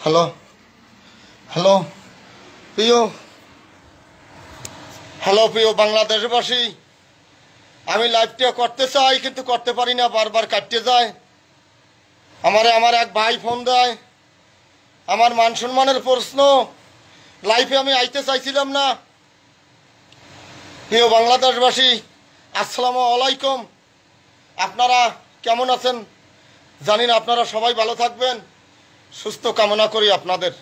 Hello hello প্রিয় প্রিয় বাংলাদেশবাসী, আমি লাইভটা করতে চাই কিন্তু করতে পারি না, বারবার কাটতে যায়। আমার এক ভাই ফোন দেয়, আমার মান সম্মানের প্রশ্ন। লাইভে আমি আইতে চাইছিলাম না। প্রিয় বাংলাদেশবাসী, আসসালামু আলাইকুম। আপনারা কেমন আছেন জানি না, আপনারা সবাই ভালো থাকবেন, সুস্থ কামনা করি আপনাদের।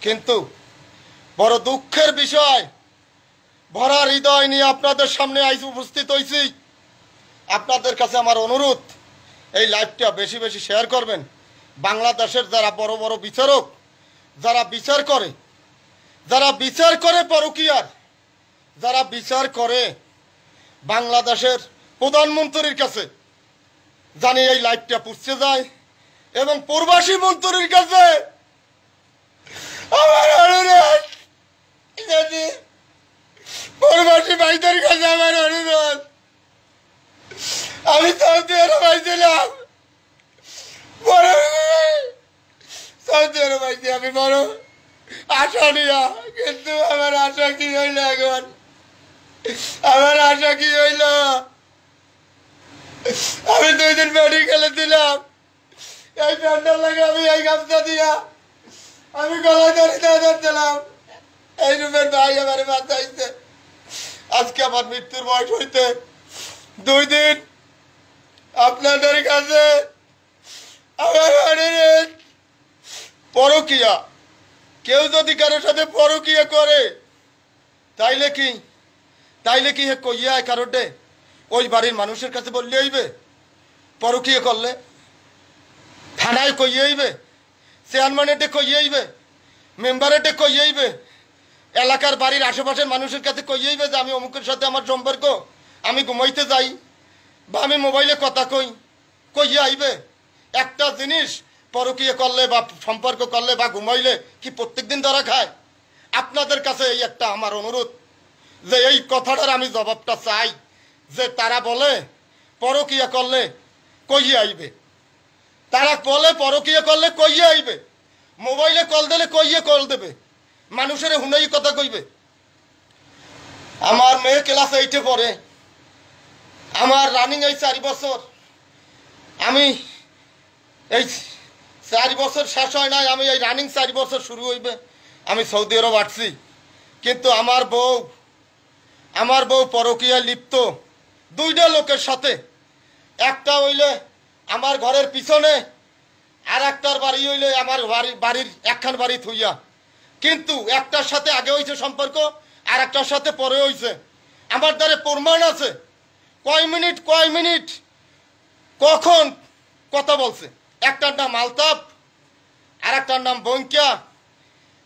কিন্তু বড় দুঃখের বিষয়, ভরা হৃদয় নিয়ে আপনাদের সামনে আইজ উপস্থিত হয়েছি। আপনাদের কাছে আমার অনুরোধ, এই লাইভটা বেশি বেশি শেয়ার করবেন। বাংলাদেশের যারা বড় বড় বিচারক, যারা বিচার করে পরকীয়ার, যারা বিচার করে বাংলাদেশের প্রধানমন্ত্রীর কাছে, জানি এই লাইভটা পুষতে যায়। এবং প্রবাসী মন্ত্রীর কাছে আমার অনুরোধ, যদি প্রবাসী ভাইদের কাছে আমার অনুরোধ, আমি সৌদি আরব আইছিলাম, সৌদি আরব আইছি আমি বড় আশা নিয়া, কিন্তু আমার আশা কি হইল এখন? আমার আশা কি হইল? আমি 2 দিন মেডিকেলে দিলাম, এই প্যান্ডাল লাগে আমি এই গামছা দিয়া আমি গলায় ধরছিলাম। এই রূপের ভাই আমার বাঁচাইছে। আজকে আমার মৃত্যুর বয়স হইতে 2 দিন। আপনাদের কাছে আমার অনুরোধ, পরকীয়া কেউ যদি কারোর সাথে পরকীয়া করে, তাইলে কি হে কইয়া কারোটে ওই বাড়ির মানুষের কাছে বললে হইবে? পরকীয়া করলে থানায় কইয়ে হইবে, চেয়ারম্যানেটে কইয়ে হইবে, মেম্বারেটে কইয়ে হইবে, এলাকার বাড়ির আশেপাশের মানুষের কাছে কইয়ে হইবে যে আমি অমুকের সাথে আমার সম্পর্ক, আমি ঘুমাইতে যাই বা আমি মোবাইলে কথা কইয়ে আইবে? একটা জিনিস পরকীয়া করলে বা সম্পর্ক করলে বা ঘুমাইলে কি প্রত্যেকদিন ধরা খায়? আপনাদের কাছে এই একটা আমার অনুরোধ, যে এই কথাটার আমি জবাবটা চাই, যে তারা বলে পরকীয়া করলে কইয়ে আইবে, তারা বলে পরকীয়া করলে কইয়ে আইবে, মোবাইলে কল দিলে কইয়ে কল দেবে, মানুষের হুনেই কথা কইবে। আমার মেয়ে ক্লাস 8-এ পড়ে, আমার রানিং এই 4 বছর, আমি এই 4 বছর শেষ হয় নাই, আমি এই রানিং 4 বছর শুরু হইবে, আমি সৌদি আরব আসছি। কিন্তু আমার বউ পরকীয়ায় লিপ্ত 2টা লোকের সাথে। একটা হইলে আমার ঘরের পিছনে, আর একটার বাড়ি হইলে আমার বাড়ির একখান বাড়ি থইয়া। কিন্তু একটার সাথে আগে হয়েছে সম্পর্ক, আর একটার সাথে পরে হয়েছে। আমার দ্বারে প্রমাণ আছে, কয় মিনিট কখন কথা বলছে। একটার নাম আলতাফ, আর একটার নাম বঙ্কিয়া।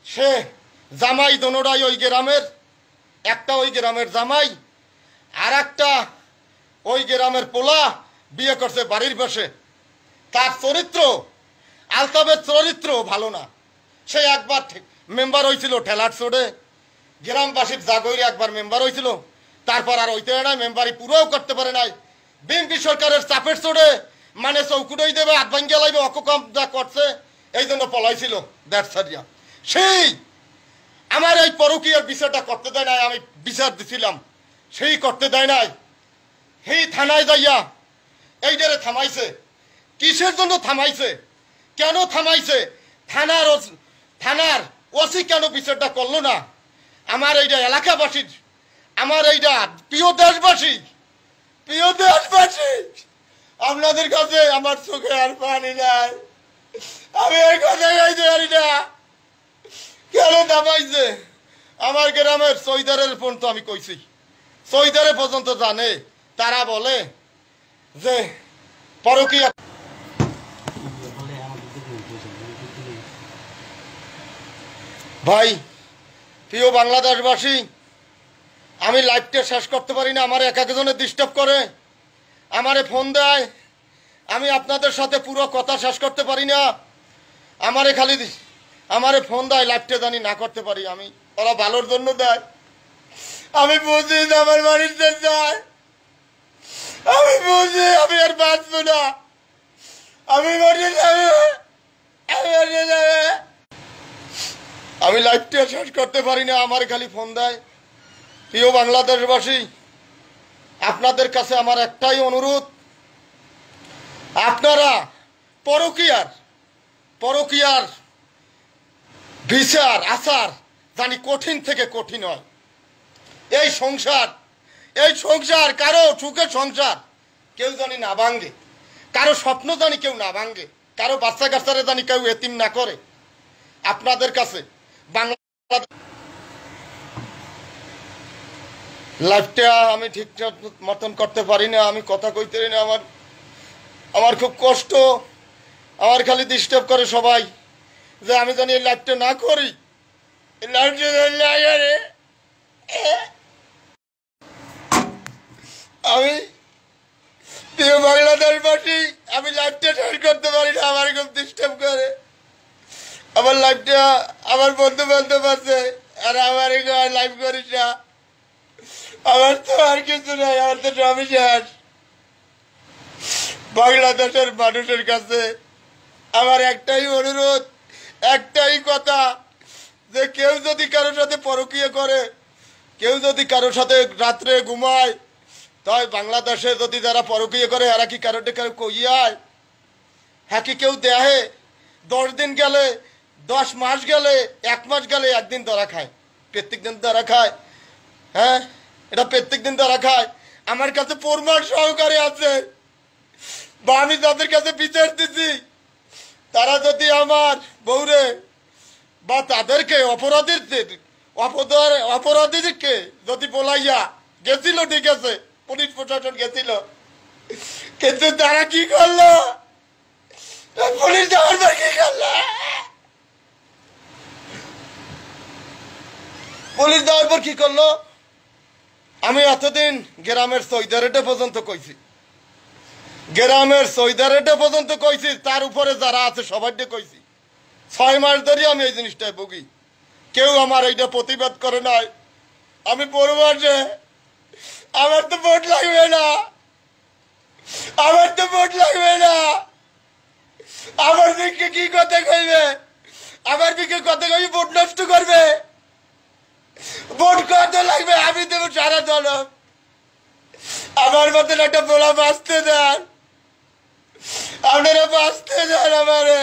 সে জামাই দোনোটাই ওই গ্রামের, একটা ওই গ্রামের জামাই, আর একটা ওই গ্রামের পোলা, বিয়ে করছে বাড়ির পাশে। তার চরিত্র, আলতাফের চরিত্র ভালো না। সে একবার মেম্বার হয়েছিল ঠেলার চোড়ে, গ্রামবাসীর জাগরে একবার মেম্বার হয়েছিল, তারপর আর হইতে নাই, মেম্বারি পুরোও করতে পারে নাই। বিএনপি সরকারের চাপের চোড়ে মানে চৌকুটই দেবে, হাত ভাঙ্গিয়া লাগবে, অকম যা করছে, এই জন্য পলাইছিল দেড় সারিয়া। সেই আমার এই পরকীয়ার বিচারটা করতে দেয় নাই, আমি বিচার দিছিলাম, সেই করতে দেয় নাই। সেই থানায় যাইয়া এইটারে থামাইছে। কিসের জন্য থামাইছে, কেন থামাইছে? থানার ওসি কেন বিচারটা করলো না? আমার এইটা এলাকাবাসীর, আমার এইটা প্রিয় দেশবাসী, আপনাদের কাছে আমার চোখে আর পানি নাই। আমি এই কথা গাইতে পারি না, কেন থামাইছে? আমার গ্রামের চৈদারের পর্যন্ত আমি কইছি, চৈদারে পর্যন্ত জানে। তারা বলে যে পরকীয়া। ভাই, প্রিয় বাংলাদেশবাসী, আমি লাইভটা শেষ করতে পারি না, আমার একজনের ডিস্টার্ব করে, আমারে ফোন দেয়, আমি আপনাদের সাথে পুরো কথা শেষ করতে পারি না। আমারে ফোন দেয়, লাইভটা জানি না করতে পারি আমি, ওরা ভালোর জন্য দেয়। আমি বুঝি আমার বাড়িতে যায়, আমি বুঝি আমি আর বাঁচবো না, আমি মরে যাবে। আমি লাইভটা শেষ করতে পারি না, আমার খালি ফোন দেয়। প্রিয় বাংলাদেশবাসী, আপনাদের কাছে আমার একটাই অনুরোধ, আপনারা পরকীয়ার বিচার আচার জানি কঠিন থেকে কঠিন হয়। এই সংসার কারো সুখের সংসার কেউ জানি না ভাঙ্গে, কারো স্বপ্ন জানি কেউ না ভাঙ্গে, কারো বাচ্চা কাচ্চারা জানি কেউ এতিম না করে। আপনাদের কাছে বাংলা লাইফটা আমি ঠিকঠাক মতন করতে পারি না, আমি কথা কইতে পারি না। আমার খুব কষ্ট, আমার খালি ডিস্টার্ব করে সবাই যে আমি জানি এই লাইফটা না করি। আমি প্রিয় বাংলাদেশবাসী, আমি লাইফটা শেষ করতে পারি না, আমার খুব ডিস্টার্ব করে। আমার লাইফটা আমার বন্ধু বান্ধব আছে, আর আমার লাইফ করিস না। আমার তো আর কিছু নাই, আমার তো সবই শেষ। বাংলাদেশের মানুষের কাছে আমার একটাই অনুরোধ, একটাই কথা, যে কেউ যদি কারোর সাথে পরকীয়া করে, কেউ যদি কারোর সাথে রাত্রে ঘুমায়, তাই বাংলাদেশে যদি যারা পরকীয়া করে এরা কি কারোটা কেউ কইয়ায়? হ্যাঁ কি কেউ দেহে? 10 দিন গেলে, 10 মাস গেলে, 1 মাস গেলে একদিন ধরা খায়, প্রত্যেক দিন ধরা খায়। হ্যাঁ, এটা প্রত্যেক দিন ধরা খায়। আমার কাছে প্রমাণ সহকারে আছে, বা আমি যাদের কাছে বিচার দিচ্ছি তারা যদি আমার বউরে বা তাদেরকে অপরাধীদেরকে যদি বলাইয়া গেছিল, ঠিক আছে, পুলিশ প্রশাসন গেছিল, কিন্তু তারা কি করলো? পুলিশ যাওয়ার পর কি করলো? পুলিশ যাওয়ার পর কি করলো? আমি এতদিন গ্রামের সৈদারেটা পর্যন্ত কইছি, তার উপরে যারা আছে সবাইকে কইছি। 6 মাস ধরে আমি এই জিনিসটাই ভুগি, কেউ আমার এইটা প্রতিবাদ করে নাই। আমি পরবাসে, আমার তো ভোট লাগবে না, আমার দিকে কি কথা কইবে? আমার দিকে কথা কই ভোট নষ্ট করবে? ভোট কত লাগবে আমি দেবো সারা জনম। আমার মতন একটা বলা বাঁচতে দেন, আপনারা বাঁচতে দেন আমারে।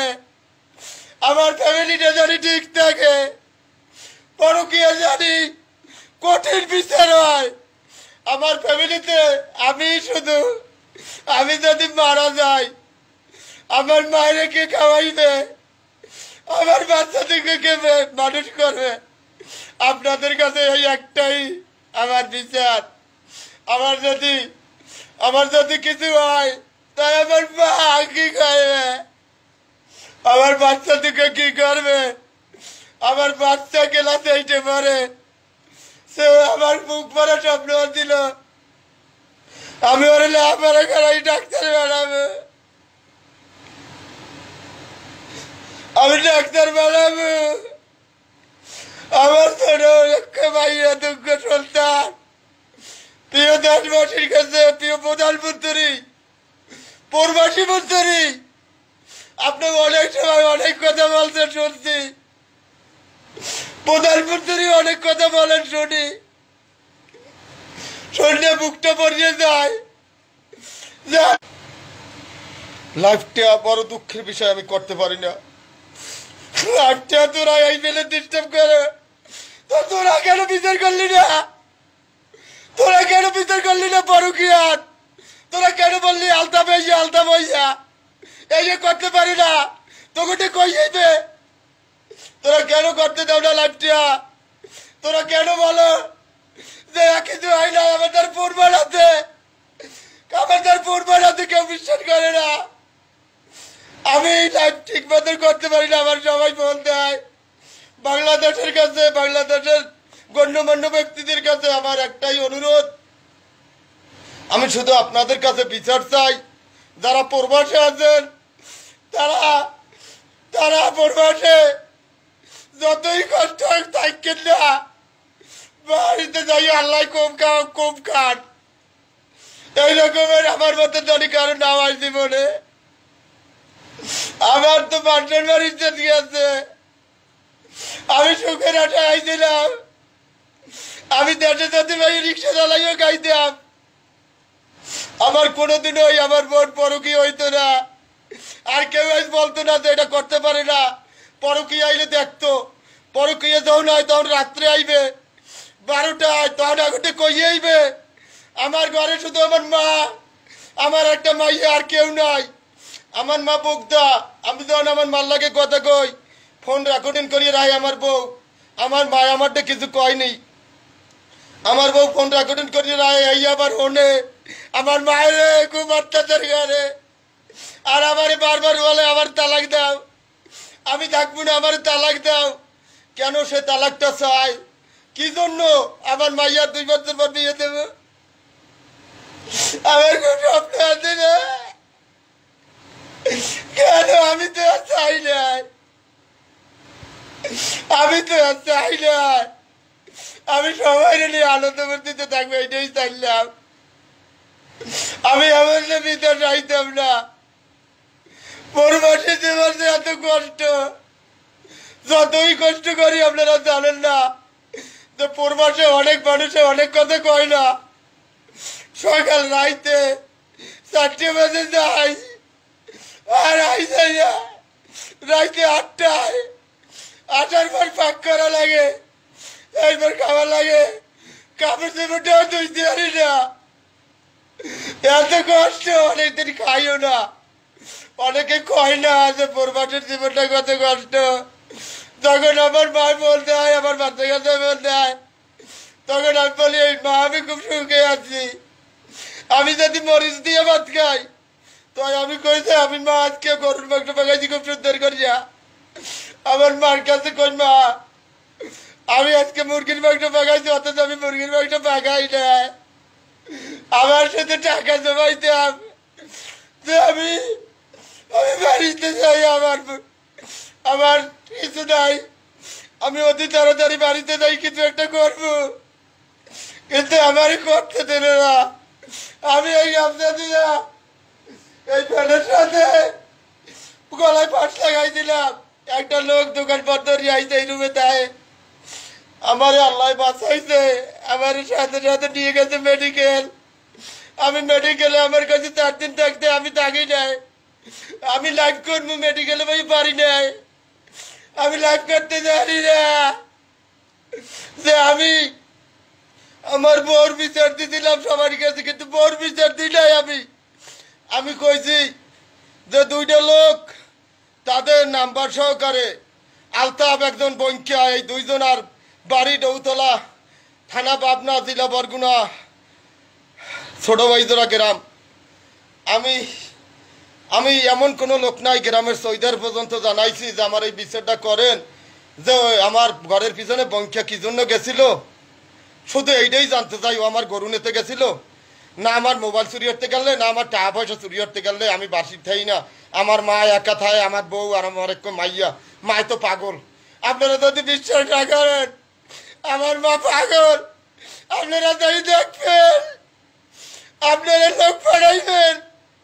আমার ফ্যামিলিটা জানি ঠিক থাকে, পরকীয়া জানি কঠিন বিচার হয় আমার ফ্যামিলিতে। আমি যদি মারা যাই, আমার মায়ের কে খাওয়াইবে? আমার বাচ্চাদেরকে কে মানুষ করবে? আপনাদের কাছে এই একটাই আমার বিচার। আমার যদি কিছু হয়, তাই আমার মা কি খাইবে? আমার বাচ্চাদেরকে কি করবে? আমার বাচ্চা ক্লাস 8-এ পড়ে, সে আমার মুখ পরে স্বপ্ন দিল আমি ওরে লেখাপড়া করাই, ডাক্তার বানাবো, আমি ডাক্তার বানাবো। আমার ছোট ভাইয়া দুঃখ সন্তান, প্রিয় দেশবাসীর কাছে, প্রিয় প্রধানমন্ত্রী, প্রবাসী মন্ত্রী, আপনি অনেক সময় অনেক কথা বলছেন শুনছি, প্রধানমন্ত্রী অনেক কথা বলেন শুনি, শুনলে বুকটা পড়িয়ে যায়। লাইফটা বড় দুঃখের বিষয়, আমি করতে পারি না। লাইফটা তোরা এই বেলে ডিস্টার্ব করে, তোরা কেন বিচার করলি না? পরকীয়ার তোরা কেন বললি আলতা বইয়া? এই যে করতে পারি না, তোকে কই যাইবে? তোরা কেন করতে দাও না লাইফটা? তোরা কেন বলো যে কিছু হয় না? আমাদের পূর্ব আছে, কেউ বিশ্বাস করে না। আমি লাইফ ঠিক মতো করতে পারি না, আমার সবাই ফোন দেয়। বাংলাদেশের কাছে, বাংলাদেশের গণ্যমান্য ব্যক্তিদের কাছে আমার একটাই অনুরোধ, আমি শুধু আপনাদের কাছে বিচার চাই। যারা প্রবাসে আছেন, তারা প্রবাসে যতই কষ্ট হোক থাকেন না, বাড়িতে যাই আল্লাহ কম খান। এই রকমের আমার মতো জানি কারো নাম আস জীবনে। আমার তো পাশের বাড়িতে দিয়েছে, আমি সুখে আটা আইছিলাম আমি দেশে যেতে পারি রিক্সা চালাইও খাইতাম আমার কোনোদিনও আমার বোন পরকি হইতো না আর কেউ আজ বলতো না যে এটা করতে পারে না পরকি আইলে দেখতো পরকিয়ে যখন হয় তখন রাত্রে আইবে 12টায় তখন আগতে কই আইবে আমার ঘরে শুধু আমার মা আমার একটা মাইয়া আর কেউ নাই আমার মা বুকদা আমি যখন আমার মার লাগে কথা কই ফোন রেকর্ডিং করিয়ে রাই আমার বউ আমার মা আমারটা কিছু কয়নি আমার বউ ফোন রেকর্ডিং করিয়ে রায় এই আবার ওনে আমার মায়ের খুব অত্যাচার করে আর আমারে বারবার বলে আমার তালাক দাও আমি থাকবো না আমার তালাক দাও কেন সে তালাকটা চায় কি জন্য আমার মাইয়া 2 বছর পর বিয়ে দেবো আমার খুব স্বপ্ন আছে না কেন আমি তো আর চাই নাই আমি তো আর চাই নাই আমি সবাই নিয়ে আনন্দ করতে থাকবো এটাই চাইলাম আমি আমার ভিতর চাইতাম না পরবাসী জীবন যে এত কষ্ট যতই কষ্ট করি আপনারা জানেন না যে পরবাসে অনেক মানুষে অনেক কথা কয় না সকাল রাইতে 4টে বাজে যাই আর আইসা রাইতে 8টায় আসার পর পাক করা লাগে এরপর খাওয়া লাগে কাপড় চোপড়টাও ধুইতে পারি না এত কষ্ট অনেকদিন খাইও না অনেকে কয় না যে পরবাসের জীবনটা কত কষ্ট যখন আমার মা বলতে হয় আমার বাচ্চা কাছে বলতে হয় তখন আমি বলি এই মা আমি খুব সুখে আছি আমি যদি মরিচ দিয়ে ভাত খাই তো আমি কইছে আমি মা আজকে গরুর মাংস পাকাইছি খুব সুন্দর করিয়া আমার মার কাছে কই মা আমি আজকে মুরগির মাংস পাকাইছি অথচ আমি মুরগির মাংস পাকাই না আমার সাথে টাকা জমাইতাম যে আমি বাড়িতে যাই আমার কিছু নাই আমি অতি তাড়াতাড়ি বাড়িতে যাই কিছু একটা করবো কিন্তু আমারই করতে দিল না আমি এই গামছা দিয়া এই প্যান্টের সাথে গলায় ফাঁস লাগাই দিলাম একটা লোক দোকান বন্ধ আইছে এই রুমে তাই আমার আল্লাহ বাঁচাইছে আমার সাথে সাথে নিয়ে গেছে মেডিকেল আমি মেডিকেলে আমার কাছে 4 দিন থাকতে আমি থাকি নাই আমি লাইভ করবো মেডিকেলে ভাই পারি নাই আমি লাইভ করতে জানি না যে আমি আমার বউর বিচার দিয়েছিলাম সবার কাছে কিন্তু বউর বিচার দিই নাই আমি কইছি যে 2টা লোক তাদের নাম্বার সহকারে আলতাফ একজন বঙ্কিয়া এই 2 জনার বাড়ি ডৌতলা থানা পাবনা জেলা বরগুনা ছোট বাইজরা গ্রাম আমি এমন কোনো লোক নাই গ্রামের সৈদার পর্যন্ত জানাইছি যে আমার এই বিচারটা করেন যে আমার ঘরের পিছনে বঙ্কিয়া কি জন্য গেছিল শুধু এইটাই জানতে চাই ও আমার গরু নিতে গেছিল না আমার মোবাইল চুরি করতে গেলে না আমার টাকা পয়সা চুরি করতে গেলে আমি বাসির থাই না আমার মা একা থায় আমার বউ আর আমার এক মাইয়া মায় তো পাগল আপনারা যদি বিশ্বাস না করেন আমার মা পাগল আপনারা যদি দেখবেন আপনারা লোক পাঠাইবেন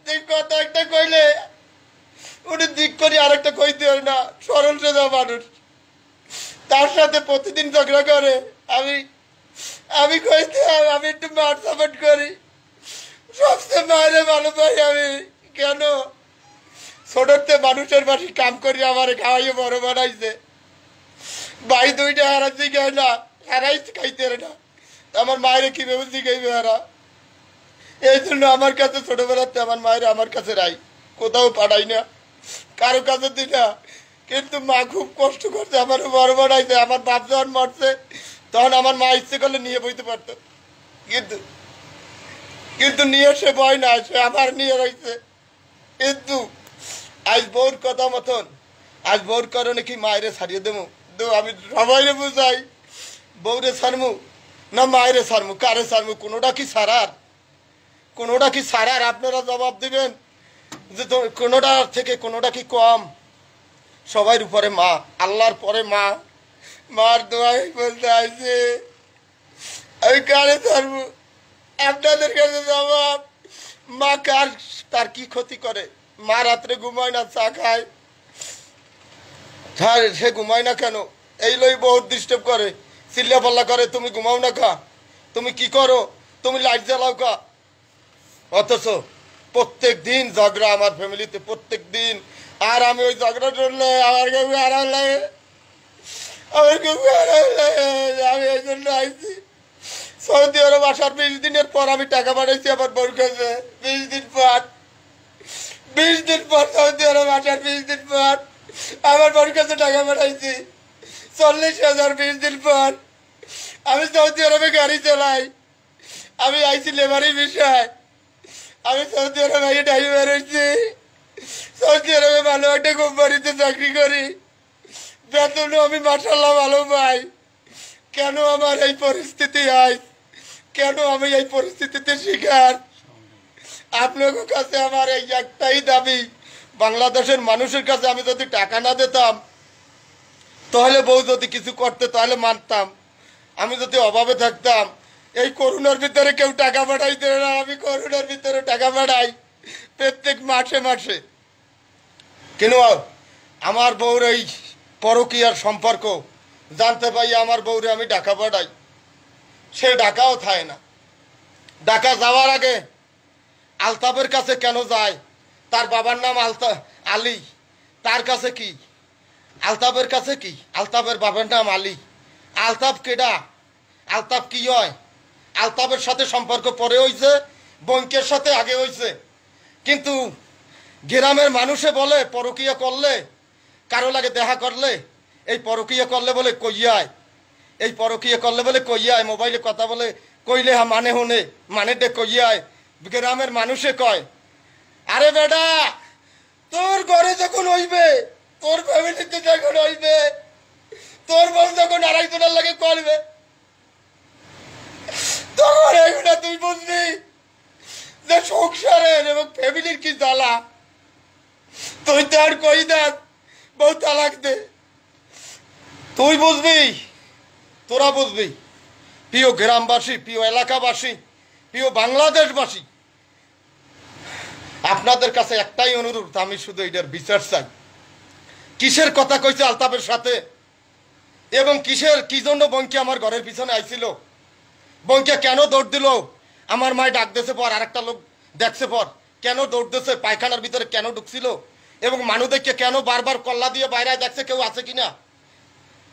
যে কথা একটা কইলে উনি দিক করে আরেকটা কইতে হয় না সরল সোজা মানুষ তার সাথে প্রতিদিন ঝগড়া করে আমি কইতে আমি একটু মার সাপোর্ট করি সবচেয়ে মায়েরে ভালো পাই আমি কেন ছোটতে মানুষের বাড়ি কাম করি আমার খাওয়াইয়ে বড় বানাইছে ভাই 2টা হারার জিগায় না হারাই খাইতে না আমার মায়ের কিভাবে জিগাইবে হারা এই জন্য আমার কাছে ছোটবেলাতে আমার মায়ের আমার কাছে রাই কোথাও পাঠাই না কারো কাছে দিই না কিন্তু মা খুব কষ্ট করছে আমার বড় বানাইছে আমার বাপ যখন মরছে তখন আমার মা ইচ্ছে করলে নিয়ে বইতে পারত কিন্তু নিয়ে সে বয় না সে আমার নিয়ে রয়েছে কিন্তু আজ বউর কথা মতন আজ বউর কারণে কি মায়েরে ছাড়িয়ে দেবো আমি সবাই বুঝাই বউরে ছাড়মু না মায়েরে ছাড়মু কারে ছাড়মু কোনোটা কি ছাড়ার আপনারা জবাব দিবেন যে কোনোটা থেকে কোনোটা কি কম সবার উপরে মা আল্লাহর পরে মা মার দোয়াই বলতে আসছে আমি কারে ছাড়বো আপনাদের কাছে জবাব মা তার কি ক্ষতি করে মা রাত্রে ঘুমায় না চা খায় সে ঘুমায় না কেন এই লই বহুত ডিস্টার্ব করে, চিল্লা পাল্লা করে, তুমি ঘুমাও না খা, তুমি কি করো, তুমি লাইট জ্বালাও কা। অথচ প্রত্যেক দিন ঝগড়া আমার ফ্যামিলিতে, প্রত্যেক দিন। আর আমি ওই ঝগড়া করলে আমার কেউ আরাম লাগে, আমার কেউ আরাম লাগে। আমি এই জন্য আইছি সৌদি আরব আসার 20 দিনের পর আমি টাকা পাঠাইছি আমার বোর কাছে। 20 দিন পর, 20 দিন পর সৌদি আরব আসার 20 দিন পর আমার বোর কাছে টাকা পাঠাইছি 40,000। 20 দিন পর আমি সৌদি আরবে গাড়ি চালাই, আমি আইছি লেবারি বিষয়, আমি সৌদি আরবে ড্রাইভার হয়েছি, সৌদি আরবে ভালো একটা কোম্পানিতে চাকরি করি, বেতনও আমি মাশাআল্লাহ ভালো পাই। কেন আমার এই পরিস্থিতি হয়, কেন আমি এই পরিস্থিতিতে শিকার? আপনাদের কাছে আমার এই একটাই দাবি, বাংলাদেশের মানুষের কাছে আমি যদি টাকা না দিতাম তাহলে বউ যদি কিছু করতে তাহলে মানতাম। আমি যদি অভাবে থাকতাম, এই করোনার ভিতরে কেউ টাকা পাঠাইতে না, আমি করোনার ভিতরে টাকা পাঠাই প্রত্যেক মাসে মাসে। কিন্তু আমার বউর এই পরকীয়ার সম্পর্ক জানতে পাই, আমার বউরে আমি টাকা পাঠাই, সে টাকাও থাকে না। ঢাকা যাওয়ার আগে আলতাফের কাছে কেন যায়? তার বাবার নাম আলী, তার কাছে কি? আলতাফের কাছে কি? আলতাফের বাবার নাম আলী। আলতাফ কেডা? আলতাফ কি হয়? আলতাফের সাথে সম্পর্ক পরে হইছে, বঙ্কের সাথে আগে হইছে। কিন্তু গ্রামের মানুষে বলে পরকীয়া করলে, কারো লাগে দেখা করলে, এই পরকীয়া করলে বলে কইয়ায়, এই পরকীয়া করলে বলে কইয়ায়, মোবাইলে কথা বলে কইলে মানে হনে, মানে দে কইয়ায়। গ্রামের মানুষে কয়, আরে বেটা তোর ঘরে যখন হইবে, তোর ফ্যামিলিতে যখন হইবে, তোর বউ যখন আড়াইজনের লাগে করবে, তখন এগুলা তুই বুঝবি যে সংসারের এবং ফ্যামিলির কি জ্বালা। তুই তো আর কই দেখ বউ তালাক দে, তুই বুঝবি, তোরা বুঝবি। প্রিয় গ্রামবাসী, প্রিয় এলাকাবাসী, প্রিয় বাংলাদেশবাসী, আপনাদের কাছে একটাই অনুরোধ, আমি শুধু এটার বিচার চাই। কিসের কথা কইছে আলতাফের সাথে, এবং কি জন্য বঙ্কি আমার ঘরের পিছনে আইছিল? বঙ্কে কেন দৌড় দিল? আমার মায় ডাক দিয়েছে পর, আরেকটা লোক দেখছে পর, কেন দৌড় দিয়েছে? পায়খানার ভিতরে কেন ঢুকছিল? এবং মানুষদেরকে কেন বারবার কল্লা দিয়ে বাইরে দেখছে কেউ আছে কিনা?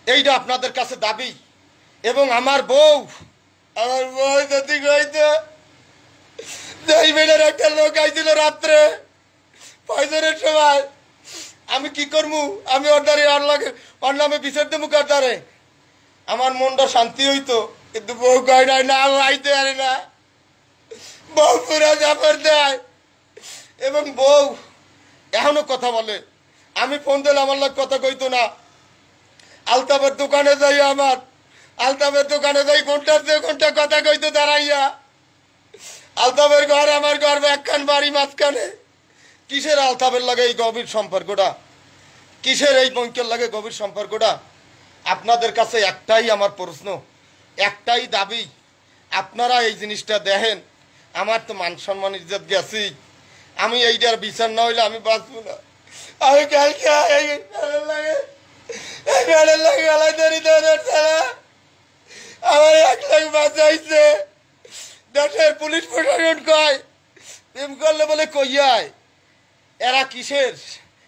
এইটা আপনাদের কাছে দাবি। এবং আমার বউ যদি কইতো, একটা লোক আইছিল রাত্রে পয়জনের সময়, আমি কি করবো? আমি অর্ডারে ওর নামে বিচার দেবো কারদারে, আমার মনটা শান্তি হইতো। কিন্তু বউ কয় নাই, না আইতে পারে না, বউ পুরা জাফর দেয়। এবং বউ এখনো কথা বলে, আমি ফোন দিলে আমার লোক কথা কইতো না। আলতাফের দোকানে যাই, আমার আলতাফের দোকানে যাই ঘন্টার যে ঘন্টা কথা কইতো দাঁড়াইয়া। আলতাফের ঘর আমার ঘর, একখান বাড়ি মাঝখানে। কিসের আলতাফের লাগে এই গভীর সম্পর্কটা? কিসের এই বঙ্কের লাগে গভীর সম্পর্কটা? আপনাদের কাছে একটাই আমার প্রশ্ন, একটাই দাবি, আপনারা এই জিনিসটা দেখেন। আমার তো মান সম্মান ইজ্জত গেছি, আমি এইটার বিচার না হইলে আমি বাঁচবো না। আমি কালকে আমার 1 লাখ বাঁচাইছে। দেশের পুলিশ প্রশাসন কয় প্রেম করলে বলে কইয়ায়। এরা কিসের?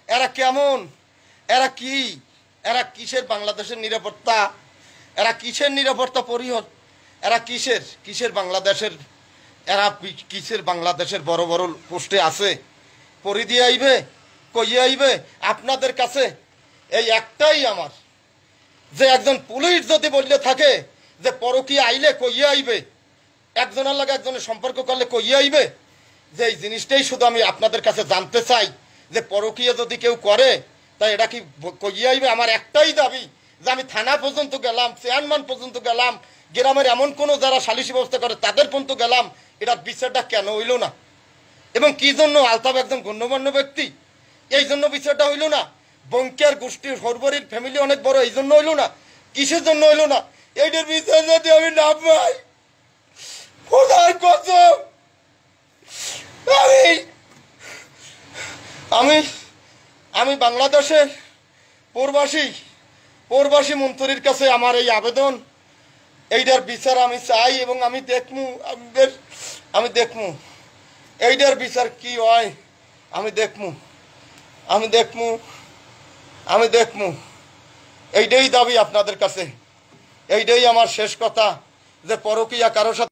এরা কেমন? এরা কি? এরা কিসের বাংলাদেশের নিরাপত্তা? এরা কিসের নিরাপত্তা পরিহর? এরা কিসের বাংলাদেশের? এরা কিসের বাংলাদেশের বড় বড় পোস্টে আছে? পরি দিয়ে আইবে, কইয়ে আইবে? আপনাদের কাছে এই একটাই আমার, যে একজন পুলিশ যদি বললে থাকে যে পরকীয়া আইলে কইয়ে আইবে, একজনের লাগে একজনের সম্পর্ক করলে কইয়ে আইবে, যে এই জিনিসটাই শুধু আমি আপনাদের কাছে জানতে চাই, যে পরকীয়া যদি কেউ করে তাই এটা কি কইয়ে আইবে? আমার একটাই দাবি, যে আমি থানা পর্যন্ত গেলাম, চেয়ারম্যান পর্যন্ত গেলাম, গ্রামের এমন কোনো যারা সালিশি ব্যবস্থা করে তাদের পর্যন্ত গেলাম, এটার বিচারটা কেন হইল না? এবং কি জন্য? আলতাফ একজন গণ্যমান্য ব্যক্তি, এই জন্য বিচারটা হইল না? বঙ্কের গোষ্ঠীর সর্বরীর ফ্যামিলি অনেক বড়, এই জন্য হইল না? কিসের জন্য হইল না? এইটার বিচার যদি আমি না পাই, খোদার কসম, আমি বাংলাদেশের প্রবাসী মন্ত্রীর কাছে আমার এই আবেদন, এইটার বিচার আমি চাই এবং আমি দেখমু, আমি দেখমু এইটার বিচার কি হয়, আমি দেখমু, আমি দেখমু, আমি দেখমু। এইটাই দাবি আপনাদের কাছে, এইটাই আমার শেষ কথা, যে পরকীয়া কারো সাথে